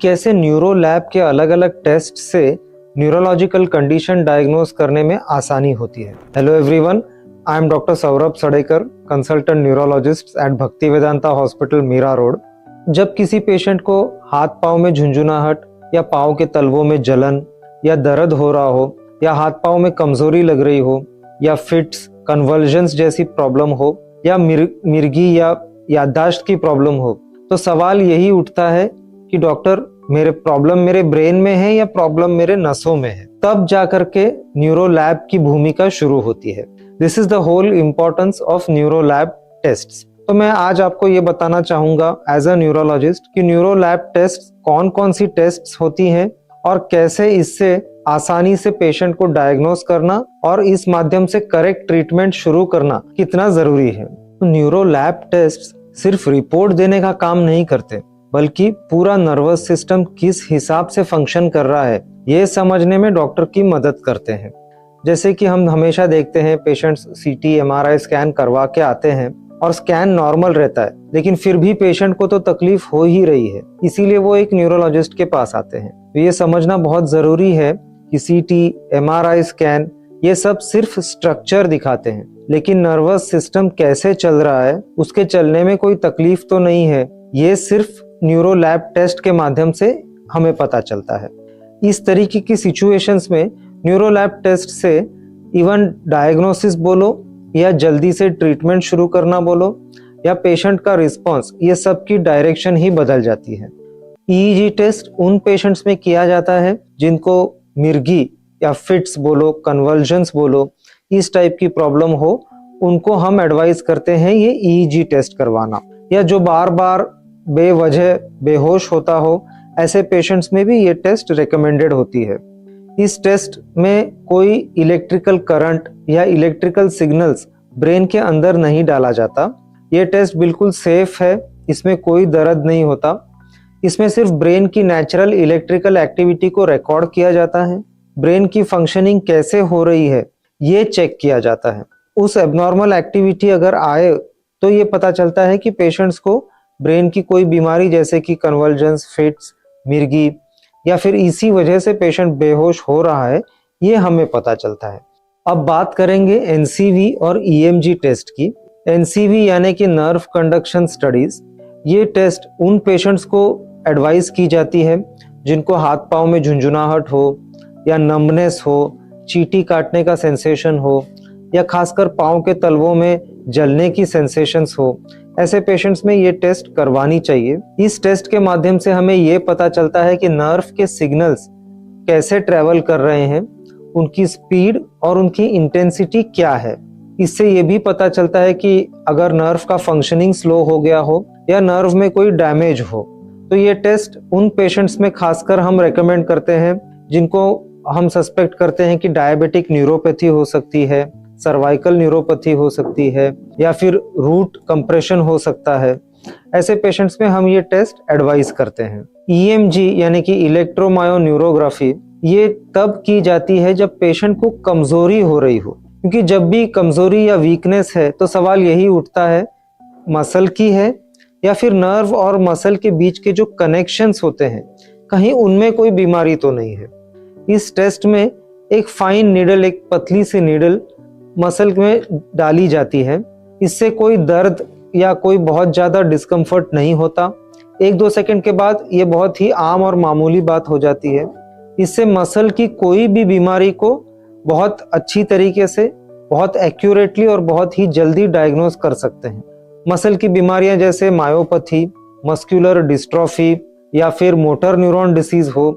कैसे neuro lab के अलग अलग टेस्ट से न्यूरोलॉजिकल कंडीशन डायग्नोज करने में आसानी होती है। Hello everyone, I am doctor Saurabh Sadekar, consultant neurologist at Bhaktivedanta hospital Mira road. जब किसी पेशेंट को हाथ पाँव में झुंझुनाहट या पाँव के तलवों में जलन या दर्द हो रहा हो या हाथ पाँव में कमजोरी लग रही हो या फिट्स, कन्वर्जन्स जैसी प्रॉब्लम हो या मिर्गी या याददाश्त की प्रॉब्लम हो, तो सवाल यही उठता है कि डॉक्टर मेरे प्रॉब्लम मेरे ब्रेन में है या प्रॉब्लम मेरे नसों में है। तब जाकर के न्यूरो लैब की भूमिका शुरू होती है। This is the whole importance of neuro lab tests. तो मैं आज आपको ये बताना चाहूंगा एज अ न्यूरोलॉजिस्ट कि न्यूरो लैब टेस्ट कौन कौन सी टेस्ट्स होती हैं और कैसे इससे आसानी से पेशेंट को डायग्नोज करना और इस माध्यम से करेक्ट ट्रीटमेंट शुरू करना कितना जरूरी है। न्यूरो लैब टेस्ट सिर्फ रिपोर्ट देने का काम नहीं करते, बल्कि पूरा नर्वस सिस्टम किस हिसाब से फंक्शन कर रहा है ये समझने में डॉक्टर की मदद करते हैं। जैसे कि हम हमेशा देखते हैं पेशेंट्स सीटी एमआरआई स्कैन करवा के आते हैं और स्कैन नॉर्मल रहता है, लेकिन फिर भी पेशेंट को तो तकलीफ हो ही रही है, इसीलिए वो एक न्यूरोलॉजिस्ट के पास आते हैं। तो ये समझना बहुत जरूरी है कि सीटी एमआरआई स्कैन ये सब सिर्फ स्ट्रक्चर दिखाते हैं, लेकिन नर्वस सिस्टम कैसे चल रहा है, उसके चलने में कोई तकलीफ तो नहीं है, ये सिर्फ न्यूरो लैब टेस्ट के माध्यम से हमें पता चलता है। इस तरीके की सिचुएशंस में न्यूरो लैब टेस्ट से इवन डायग्नोसिस बोलो या जल्दी से ट्रीटमेंट शुरू करना बोलो या पेशेंट का रिस्पॉन्स, ये सब की डायरेक्शन ही बदल जाती है। ईईजी टेस्ट उन पेशेंट्स में किया जाता है जिनको मिर्गी या फिट्स बोलो, कन्वर्जन्स बोलो, इस टाइप की प्रॉब्लम हो, उनको हम एडवाइस करते हैं ये ईईजी टेस्ट करवाना। या जो बार बार बेवजह बेहोश होता हो, ऐसे पेशेंट्स में भी ये टेस्ट रिकमेंडेड होती है। इस टेस्ट में कोई इलेक्ट्रिकल करंट या इलेक्ट्रिकल सिग्नल्स ब्रेन के अंदर नहीं डाला जाता। ये टेस्ट बिल्कुल सेफ है, इसमें कोई दर्द नहीं होता। इसमें सिर्फ ब्रेन की नेचुरल इलेक्ट्रिकल एक्टिविटी को रिकॉर्ड किया जाता है, ब्रेन की फंक्शनिंग कैसे हो रही है ये चेक किया जाता है। उस एबनॉर्मल एक्टिविटी अगर आए तो ये पता चलता है कि पेशेंट्स को ब्रेन की कोई बीमारी जैसे कि कन्वर्जन्स, फिट्स, मिर्गी या फिर इसी वजह से पेशेंट बेहोश हो रहा है, ये हमें पता चलता है। अब बात करेंगे एनसीवी और ईएमजी टेस्ट की। एनसीवी यानी कि नर्व कंडक्शन स्टडीज, ये टेस्ट उन पेशेंट्स को एडवाइस की जाती है जिनको हाथ पाँव में झुंझुनाहट हो या नम्बनेस हो, चींटी काटने का सेंसेशन हो या खासकर पाँव के तलवों में जलने की सेंसेशंस हो। ऐसे पेशेंट्स में ये टेस्ट करवानी चाहिए। इस टेस्ट के माध्यम से हमें ये पता चलता है कि नर्व के सिग्नल्स कैसे ट्रेवल कर रहे हैं, उनकी स्पीड और उनकी इंटेंसिटी क्या है। इससे ये भी पता चलता है कि अगर नर्व का फंक्शनिंग स्लो हो गया हो या नर्व में कोई डैमेज हो। तो ये टेस्ट उन पेशेंट्स में खासकर हम रेकमेंड करते हैं जिनको हम सस्पेक्ट करते हैं कि डायबिटिक न्यूरोपैथी हो सकती है, सर्वाइकल न्यूरोपैथी हो सकती है या फिर रूट कंप्रेशन हो सकता है। ऐसे पेशेंट्स में हम ये टेस्ट एडवाइस करते हैं। ईएमजी यानी कि इलेक्ट्रोमायोन्यूरोग्राफी, ये तब की जाती है जब पेशेंट को कमजोरी हो रही हो, क्योंकि जब भी कमजोरी या वीकनेस है तो सवाल यही उठता है मसल की है या फिर नर्व और मसल के बीच के जो कनेक्शंस होते हैं कहीं उनमें कोई बीमारी तो नहीं है। इस टेस्ट में एक फाइन नीडल, एक पतली सी नीडल मसल में डाली जाती है। इससे कोई दर्द या कोई बहुत ज्यादा डिस्कम्फर्ट नहीं होता। 1-2 सेकंड के बाद ये बहुत ही आम और मामूली बात हो जाती है। इससे मसल की कोई भी बीमारी को बहुत अच्छी तरीके से, बहुत एक्यूरेटली और बहुत ही जल्दी डायग्नोज कर सकते हैं। मसल की बीमारियां जैसे मायोपैथी, मस्कुलर डिस्ट्रॉफी या फिर मोटर न्यूरॉन डिसीज हो,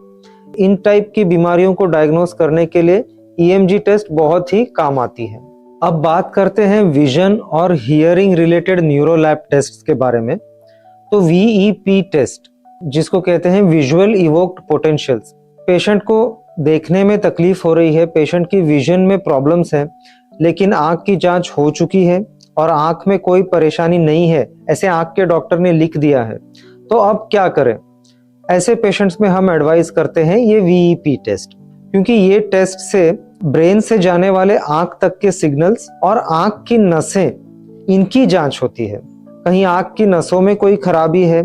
इन टाइप की बीमारियों को डायग्नोज करने के लिए ईएमजी टेस्ट बहुत ही काम आती है। अब बात करते हैं विजन और hearing related neuro lab test के बारे में। तो वीईपी टेस्ट, जिसको कहते हैं विजुअल इवोक्ड पोटेंशियल्स, पेशेंट को देखने में तकलीफ हो रही है, पेशेंट की विजन में प्रॉब्लम्स हैं, लेकिन आंख की जांच हो चुकी है और आंख में कोई परेशानी नहीं है, ऐसे आंख के डॉक्टर ने लिख दिया है, तो अब क्या करें। ऐसे पेशेंट्स में हम एडवाइस करते हैं ये वीईपी टेस्ट, क्योंकि ये टेस्ट से ब्रेन से जाने वाले आंख तक के सिग्नल्स और आंख की नसें, इनकी जांच होती है। कहीं आंख की नसों में कोई खराबी है,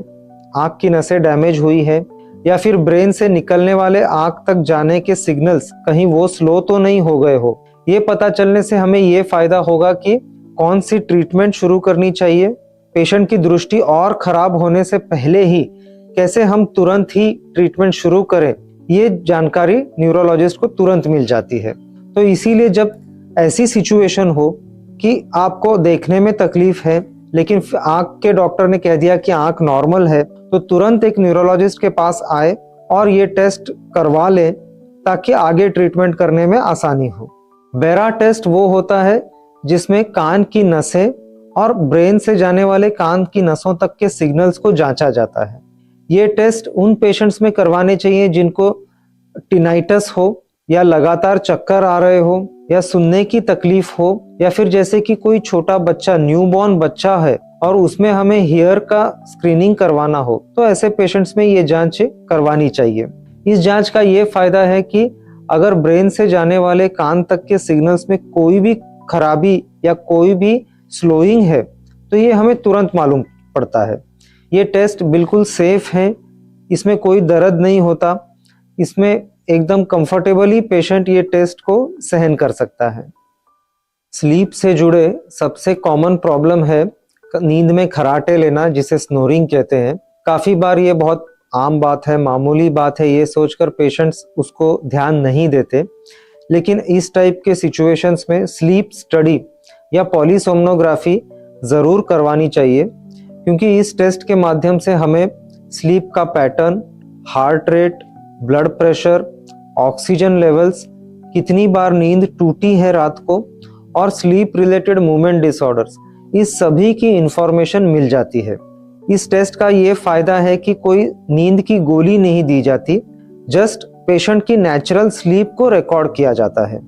आंख की नसें डैमेज हुई है या फिर ब्रेन से निकलने वाले आंख तक जाने के सिग्नल्स कहीं वो स्लो तो नहीं हो गए हो। ये पता चलने से हमें ये फायदा होगा कि कौन सी ट्रीटमेंट शुरू करनी चाहिए, पेशेंट की दृष्टि और खराब होने से पहले ही कैसे हम तुरंत ही ट्रीटमेंट शुरू करें, ये जानकारी न्यूरोलॉजिस्ट को तुरंत मिल जाती है। तो इसीलिए जब ऐसी सिचुएशन हो कि आपको देखने में तकलीफ है लेकिन आंख के डॉक्टर ने कह दिया कि आंख नॉर्मल है, तो तुरंत एक न्यूरोलॉजिस्ट के पास आए और ये टेस्ट करवा ले ताकि आगे ट्रीटमेंट करने में आसानी हो। बेरा टेस्ट वो होता है जिसमें कान की नसें और ब्रेन से जाने वाले कान की नसों तक के सिग्नल्स को जांचा जाता है। ये टेस्ट उन पेशेंट्स में करवाने चाहिए जिनको टिनाइटस हो या लगातार चक्कर आ रहे हो या सुनने की तकलीफ हो, या फिर जैसे कि कोई छोटा बच्चा, न्यूबॉर्न बच्चा है और उसमें हमें हियर का स्क्रीनिंग करवाना हो, तो ऐसे पेशेंट्स में ये जांच करवानी चाहिए। इस जांच का ये फायदा है कि अगर ब्रेन से जाने वाले कान तक के सिग्नल्स में कोई भी खराबी या कोई भी स्लोइंग है तो ये हमें तुरंत मालूम पड़ता है। ये टेस्ट बिल्कुल सेफ है, इसमें कोई दर्द नहीं होता, इसमें एकदम कंफर्टेबली पेशेंट ये टेस्ट को सहन कर सकता है। स्लीप से जुड़े सबसे कॉमन प्रॉब्लम है नींद में खराटे लेना, जिसे स्नोरिंग कहते हैं। काफी बार ये बहुत आम बात है, मामूली बात है, ये सोचकर पेशेंट्स उसको ध्यान नहीं देते, लेकिन इस टाइप के सिचुएशंस में स्लीप स्टडी या पॉलीसोम्नोग्राफी जरूर करवानी चाहिए, क्योंकि इस टेस्ट के माध्यम से हमें स्लीप का pattern, heart rate, blood pressure, oxygen levels, कितनी बार नींद टूटी है रात को और स्लीप रिलेटेड मूवमेंट डिसऑर्डर्स, इस सभी की इंफॉर्मेशन मिल जाती है। इस टेस्ट का ये फायदा है कि कोई नींद की गोली नहीं दी जाती, जस्ट पेशेंट की नेचुरल स्लीप को रिकॉर्ड किया जाता है।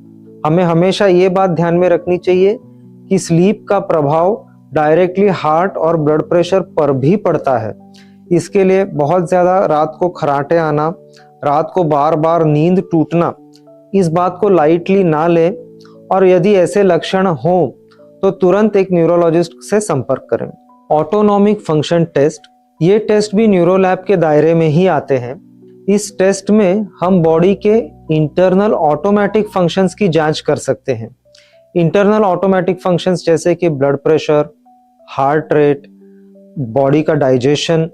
हमें हमेशा ये बात ध्यान में रखनी चाहिए कि स्लीप का प्रभाव डायरेक्टली हार्ट और ब्लड प्रेशर पर भी पड़ता है। इसके लिए बहुत ज़्यादा रात को खराटे आना, रात को बार बार नींद टूटना, इस बात को लाइटली ना लें और यदि ऐसे लक्षण हो तो तुरंत एक न्यूरोलॉजिस्ट से संपर्क करें। ऑटोनॉमिक फंक्शन टेस्ट, ये टेस्ट भी न्यूरोलैब के दायरे में ही आते हैं। इस टेस्ट में हम बॉडी के इंटरनल ऑटोमेटिक फंक्शंस की जांच कर सकते हैं। इंटरनल ऑटोमेटिक फंक्शंस जैसे कि blood pressure, heart rate, body का डाइजेशन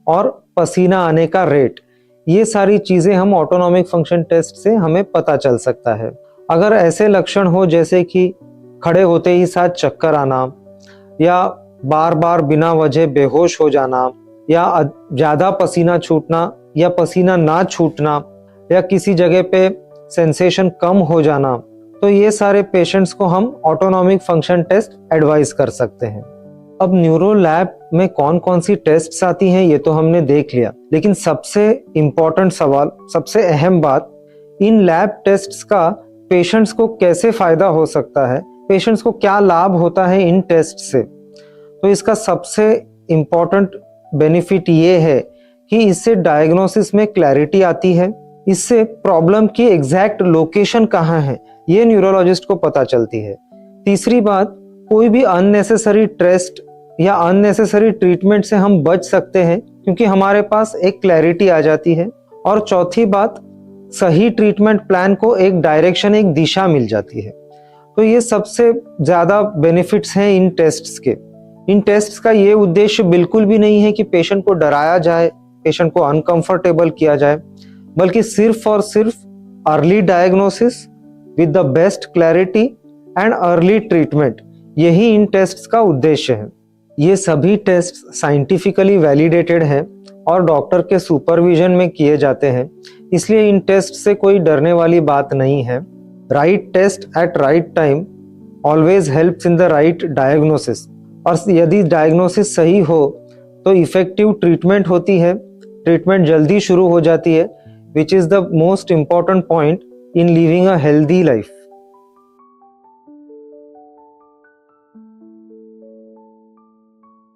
और पसीना आने का रेट, ये सारी चीजें हम ऑटोनॉमिक फंक्शन टेस्ट से हमें पता चल सकता है। अगर ऐसे लक्षण हो जैसे कि खड़े होते ही साथ चक्कर आना या बार बार बिना वजह बेहोश हो जाना या ज्यादा पसीना छूटना या पसीना ना छूटना या किसी जगह पे सेंसेशन कम हो जाना, तो ये सारे पेशेंट्स को हम ऑटोनॉमिक फंक्शन टेस्ट एडवाइस कर सकते हैं। अब न्यूरो लैब में कौन कौन सी टेस्ट्स आती हैं ये तो हमने देख लिया, लेकिन सबसे इम्पोर्टेंट सवाल, सबसे अहम बात, इन लैब टेस्ट्स का पेशेंट्स को कैसे फायदा हो सकता है, पेशेंट्स को क्या लाभ होता है इन टेस्ट से। तो इसका सबसे इम्पोर्टेंट बेनिफिट ये है कि इससे डायग्नोसिस में क्लैरिटी आती है, इससे प्रॉब्लम की एग्जैक्ट लोकेशन कहाँ है ये न्यूरोलॉजिस्ट को पता चलती है। तीसरी बात, कोई भी अननेसेसरी टेस्ट या अननेसेसरी ट्रीटमेंट से हम बच सकते हैं क्योंकि हमारे पास एक क्लैरिटी आ जाती है। और चौथी बात, सही ट्रीटमेंट प्लान को एक डायरेक्शन, एक दिशा मिल जाती है। तो ये सबसे ज्यादा बेनिफिट्स हैं इन टेस्ट्स के। इन टेस्ट्स का ये उद्देश्य बिल्कुल भी नहीं है कि पेशेंट को डराया जाए, पेशेंट को अनकंफर्टेबल किया जाए, बल्कि सिर्फ और सिर्फ early diagnosis with the best clarity and early treatment, यही इन टेस्ट्स का उद्देश्य है। ये सभी टेस्ट साइंटिफिकली वैलिडेटेड हैं और डॉक्टर के सुपरविजन में किए जाते हैं, इसलिए इन टेस्ट से कोई डरने वाली बात नहीं है। Right test at right time always helps in the right diagnosis, और यदि डायग्नोसिस सही हो तो इफेक्टिव ट्रीटमेंट होती है, ट्रीटमेंट जल्दी शुरू हो जाती है, which is the most important point in living a healthy life.